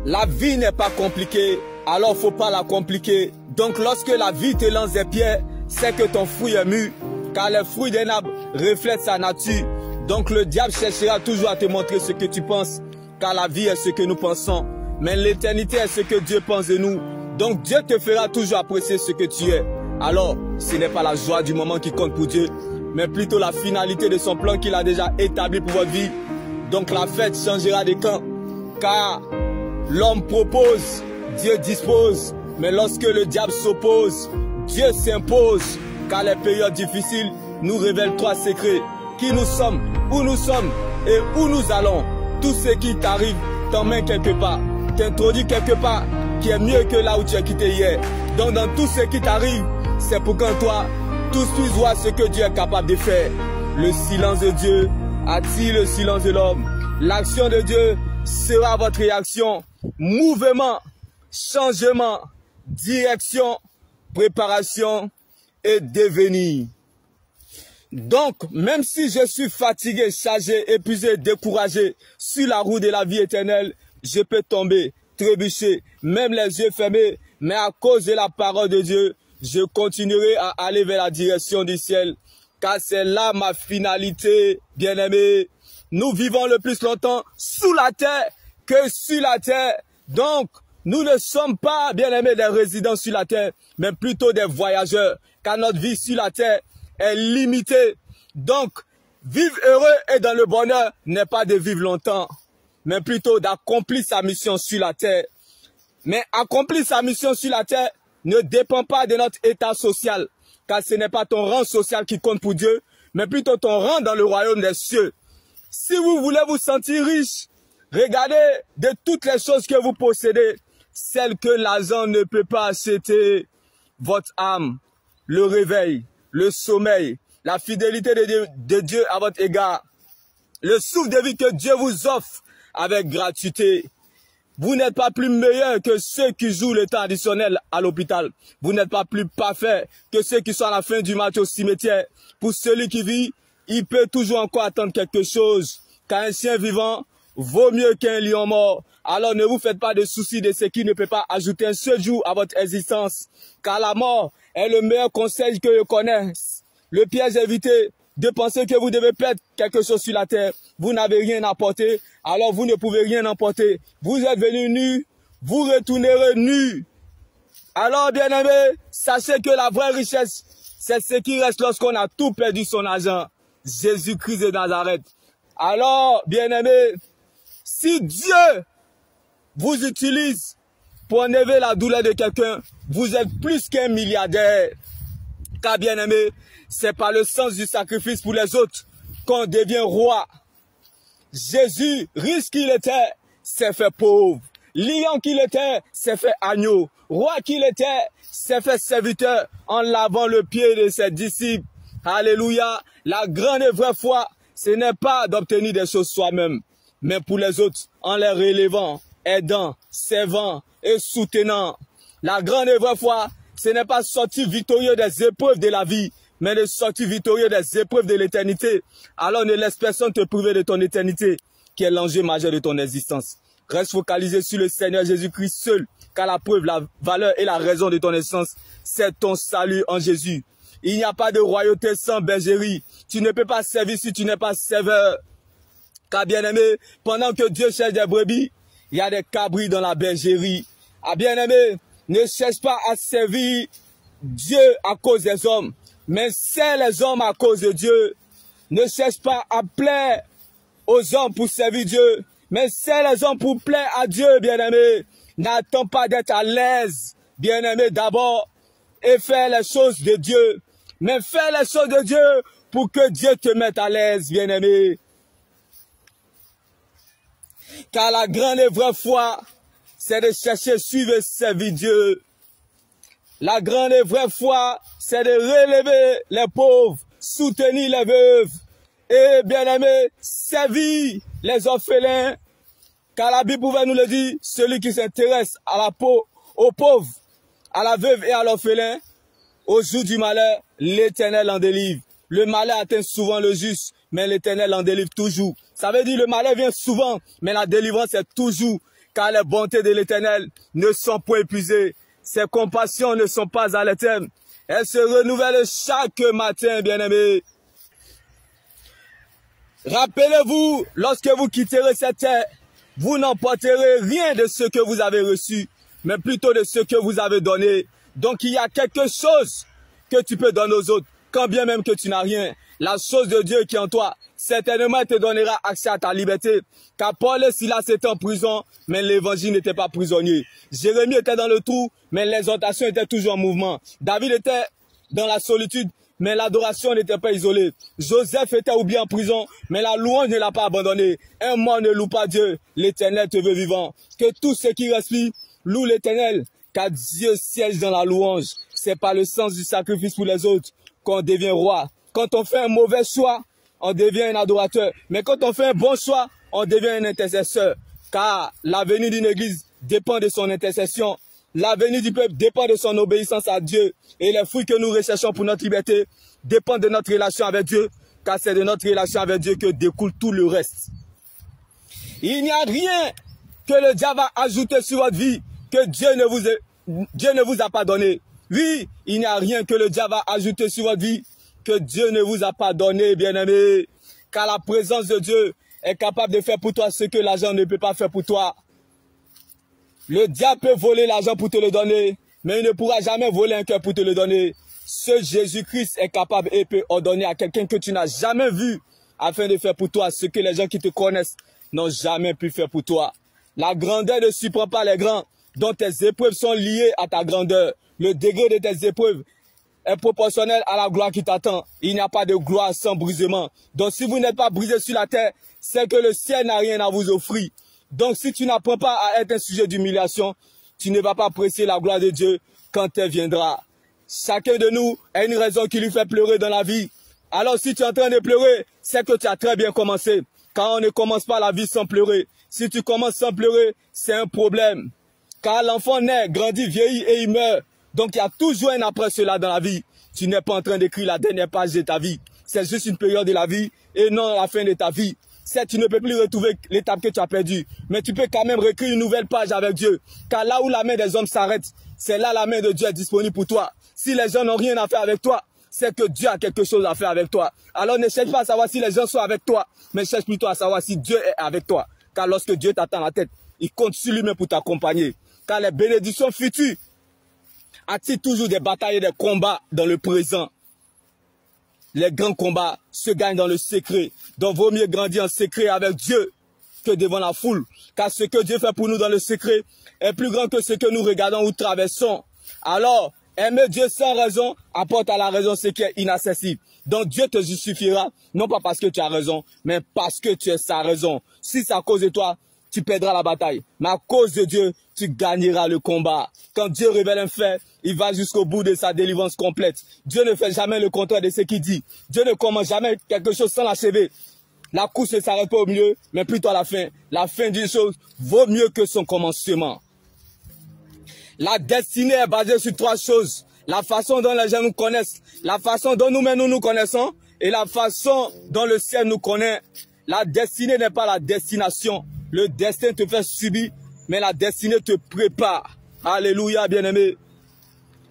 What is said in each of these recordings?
La vie n'est pas compliquée, alors faut pas la compliquer. Donc lorsque la vie te lance des pierres, c'est que ton fruit est mûr, car les fruits d'un arbre reflètent sa nature. Donc le diable cherchera toujours à te montrer ce que tu penses, car la vie est ce que nous pensons, mais l'éternité est ce que Dieu pense de nous. Donc Dieu te fera toujours apprécier ce que tu es. Alors, ce n'est pas la joie du moment qui compte pour Dieu, mais plutôt la finalité de son plan qu'il a déjà établi pour votre vie. Donc la fête changera de camp, car l'homme propose, Dieu dispose, mais lorsque le diable s'oppose, Dieu s'impose, car les périodes difficiles nous révèlent trois secrets: qui nous sommes, où nous sommes et où nous allons. Tout ce qui t'arrive t'emmène quelque part, t'introduit quelque part qui est mieux que là où tu as quitté hier. Donc dans tout ce qui t'arrive, c'est pour qu'en toi, tous puissent voir ce que Dieu est capable de faire. Le silence de Dieu attire le silence de l'homme. L'action de Dieu sera votre réaction. Mouvement, changement, direction, préparation et devenir. Donc, même si je suis fatigué, chargé, épuisé, découragé sur la route de la vie éternelle, je peux tomber, trébucher, même les yeux fermés, mais à cause de la parole de Dieu, je continuerai à aller vers la direction du ciel, car c'est là ma finalité, bien-aimés. Nous vivons le plus longtemps sous la terre que sur la terre. Donc, nous ne sommes pas, bien-aimés, des résidents sur la terre, mais plutôt des voyageurs, car notre vie sur la terre est limitée. Donc, vivre heureux et dans le bonheur n'est pas de vivre longtemps, mais plutôt d'accomplir sa mission sur la terre. Mais accomplir sa mission sur la terre ne dépend pas de notre état social, car ce n'est pas ton rang social qui compte pour Dieu, mais plutôt ton rang dans le royaume des cieux. Si vous voulez vous sentir riche, regardez de toutes les choses que vous possédez, celles que l'argent ne peut pas acheter: votre âme, le réveil, le sommeil, la fidélité de Dieu à votre égard, le souffle de vie que Dieu vous offre avec gratuité. Vous n'êtes pas plus meilleur que ceux qui jouent le temps additionnel à l'hôpital. Vous n'êtes pas plus parfait que ceux qui sont à la fin du match au cimetière. Pour celui qui vit, il peut toujours encore attendre quelque chose, car un chien vivant vaut mieux qu'un lion mort. Alors ne vous faites pas de soucis de ce qui ne peut pas ajouter un seul jour à votre existence, car la mort est le meilleur conseil que je connaisse. Le piège évité de penser que vous devez perdre quelque chose sur la terre. Vous n'avez rien apporté, alors vous ne pouvez rien emporter. Vous êtes venus nus, vous retournerez nus. Alors, bien-aimés, sachez que la vraie richesse, c'est ce qui reste lorsqu'on a tout perdu son argent. Jésus-Christ de Nazareth. Alors, bien-aimés, si Dieu vous utilise pour enlever la douleur de quelqu'un, vous êtes plus qu'un milliardaire. Car, bien-aimés, c'est par le sens du sacrifice pour les autres qu'on devient roi. Jésus, riche qu'il était, s'est fait pauvre. Lion qu'il était, s'est fait agneau. Roi qu'il était, s'est fait serviteur en lavant le pied de ses disciples. Alléluia. La grande et vraie foi, ce n'est pas d'obtenir des choses soi-même, mais pour les autres, en les relevant, aidant, servant et soutenant. La grande et vraie foi, ce n'est pas sortir victorieux des épreuves de la vie, mais de sortir victorieux des épreuves de l'éternité. Alors ne laisse personne te priver de ton éternité, qui est l'enjeu majeur de ton existence. Reste focalisé sur le Seigneur Jésus-Christ seul, car la preuve, la valeur et la raison de ton essence, c'est ton salut en Jésus. Il n'y a pas de royauté sans bergerie. Tu ne peux pas servir si tu n'es pas serveur. Car bien-aimé, pendant que Dieu cherche des brebis, il y a des cabris dans la bergerie. Ah bien-aimé, ne cherche pas à servir Dieu à cause des hommes, mais sers les hommes à cause de Dieu. Ne cherche pas à plaire aux hommes pour servir Dieu, mais sers les hommes pour plaire à Dieu, bien-aimé. N'attends pas d'être à l'aise, bien-aimé, d'abord, et faire les choses de Dieu. Mais fais les choses de Dieu pour que Dieu te mette à l'aise, bien-aimé. Car la grande et vraie foi, c'est de chercher, suivre et servir Dieu. La grande et vraie foi, c'est de relever les pauvres, soutenir les veuves et, bien-aimé, servir les orphelins. Car la Bible pouvait nous le dire, celui qui s'intéresse à la peau, aux pauvres, à la veuve et à l'orphelin, au jour du malheur, l'Éternel en délivre. Le malheur atteint souvent le juste, mais l'Éternel en délivre toujours. Ça veut dire le malheur vient souvent, mais la délivrance est toujours. car les bontés de l'Éternel ne sont point épuisées. Ses compassions ne sont pas à l'éternel. Elles se renouvellent chaque matin, bien-aimés. Rappelez-vous, lorsque vous quitterez cette terre, vous n'emporterez rien de ce que vous avez reçu, mais plutôt de ce que vous avez donné. Donc il y a quelque chose que tu peux donner aux autres, quand bien même que tu n'as rien. La chose de Dieu qui est en toi, certainement te donnera accès à ta liberté. Car Paul et Silas étaient en prison, mais l'évangile n'était pas prisonnier. Jérémie était dans le trou, mais l'exhortation était toujours en mouvement. David était dans la solitude, mais l'adoration n'était pas isolée. Joseph était oublié en prison, mais la louange ne l'a pas abandonné. Un mort ne loue pas Dieu, l'Éternel te veut vivant. Que tout ce qui respire loue l'Éternel, car Dieu siège dans la louange. C'est par le sens du sacrifice pour les autres qu'on devient roi. Quand on fait un mauvais choix, on devient un adorateur. Mais quand on fait un bon choix, on devient un intercesseur. Car l'avenir d'une église dépend de son intercession. L'avenir du peuple dépend de son obéissance à Dieu. Et les fruits que nous recherchons pour notre liberté dépendent de notre relation avec Dieu. Car c'est de notre relation avec Dieu que découle tout le reste. Il n'y a rien que le diable a ajouté sur votre vie que Dieu ne vous a pas donné. Oui, il n'y a rien que le diable a ajouté sur votre vie que Dieu ne vous a pas donné, bien-aimés. Car la présence de Dieu est capable de faire pour toi ce que l'argent ne peut pas faire pour toi. Le diable peut voler l'argent pour te le donner, mais il ne pourra jamais voler un cœur pour te le donner. Ce Jésus-Christ est capable et peut ordonner à quelqu'un que tu n'as jamais vu afin de faire pour toi ce que les gens qui te connaissent n'ont jamais pu faire pour toi. La grandeur ne surprend pas les grands, dont tes épreuves sont liées à ta grandeur. Le degré de tes épreuves est proportionnel à la gloire qui t'attend. Il n'y a pas de gloire sans brisement. Donc si vous n'êtes pas brisé sur la terre, c'est que le ciel n'a rien à vous offrir. Donc si tu n'apprends pas à être un sujet d'humiliation, tu ne vas pas apprécier la gloire de Dieu quand elle viendra. Chacun de nous a une raison qui lui fait pleurer dans la vie. Alors si tu es en train de pleurer, c'est que tu as très bien commencé. Car on ne commence pas la vie sans pleurer. Si tu commences sans pleurer, c'est un problème. Car l'enfant naît, grandit, vieillit et il meurt. Donc il y a toujours un après cela dans la vie. Tu n'es pas en train d'écrire la dernière page de ta vie. C'est juste une période de la vie et non la fin de ta vie. Certes, tu ne peux plus retrouver l'étape que tu as perdue, mais tu peux quand même réécrire une nouvelle page avec Dieu. Car là où la main des hommes s'arrête, c'est là la main de Dieu est disponible pour toi. Si les gens n'ont rien à faire avec toi, c'est que Dieu a quelque chose à faire avec toi. Alors ne cherche pas à savoir si les gens sont avec toi, mais cherche plutôt à savoir si Dieu est avec toi. Car lorsque Dieu t'attend la tête, il compte sur lui-même pour t'accompagner. Car les bénédictions futures attirent toujours des batailles et des combats dans le présent. Les grands combats se gagnent dans le secret. Donc vaut mieux grandir en secret avec Dieu que devant la foule. Car ce que Dieu fait pour nous dans le secret est plus grand que ce que nous regardons ou traversons. Alors, aimer Dieu sans raison apporte à la raison ce qui est inaccessible. Donc Dieu te justifiera, non pas parce que tu as raison, mais parce que tu es sa raison. Si c'est à cause de toi, tu perdras la bataille. Mais à cause de Dieu, tu gagneras le combat. Quand Dieu révèle un fait, il va jusqu'au bout de sa délivrance complète. Dieu ne fait jamais le contraire de ce qu'il dit. Dieu ne commence jamais quelque chose sans l'achever. La course ne s'arrête pas au milieu, mais plutôt à la fin. La fin d'une chose vaut mieux que son commencement. La destinée est basée sur trois choses. La façon dont les gens nous connaissent, la façon dont nous-mêmes nous connaissons et la façon dont le ciel nous connaît. La destinée n'est pas la destination. Le destin te fait subir, mais la destinée te prépare. Alléluia, bien-aimé.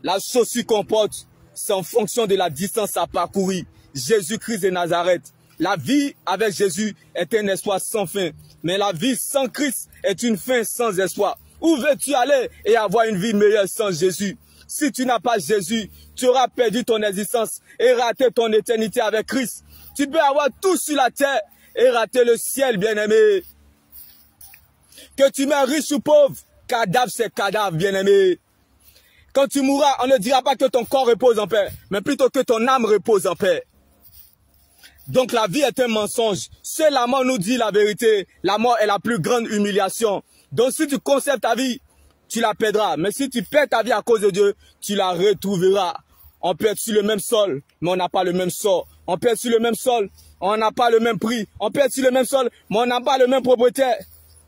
La chaussure qu'on porte, c'est en fonction de la distance à parcourir. Jésus-Christ de Nazareth. La vie avec Jésus est un espoir sans fin. Mais la vie sans Christ est une fin sans espoir. Où veux-tu aller et avoir une vie meilleure sans Jésus? Si tu n'as pas Jésus, tu auras perdu ton existence et raté ton éternité avec Christ. Tu peux avoir tout sur la terre et rater le ciel, bien-aimé. Que tu mets riche ou pauvre, cadavre c'est cadavre, bien-aimé. Quand tu mourras, on ne dira pas que ton corps repose en paix, mais plutôt que ton âme repose en paix. Donc la vie est un mensonge. Seule la mort nous dit la vérité. La mort est la plus grande humiliation. Donc si tu conserves ta vie, tu la perdras. Mais si tu perds ta vie à cause de Dieu, tu la retrouveras. On perd sur le même sol, mais on n'a pas le même sort. On perd sur le même sol, on n'a pas le même prix. On perd sur le même sol, mais on n'a pas le même propriétaire.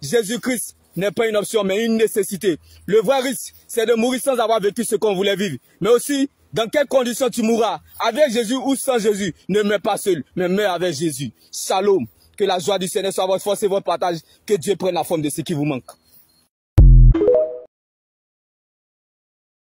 Jésus-Christ n'est pas une option, mais une nécessité. Le vrai risque, c'est de mourir sans avoir vécu ce qu'on voulait vivre. Mais aussi, dans quelles conditions tu mourras, avec Jésus ou sans Jésus. Ne meurs pas seul, mais meurs avec Jésus. Shalom. Que la joie du Seigneur soit votre force et votre partage. Que Dieu prenne la forme de ce qui vous manque.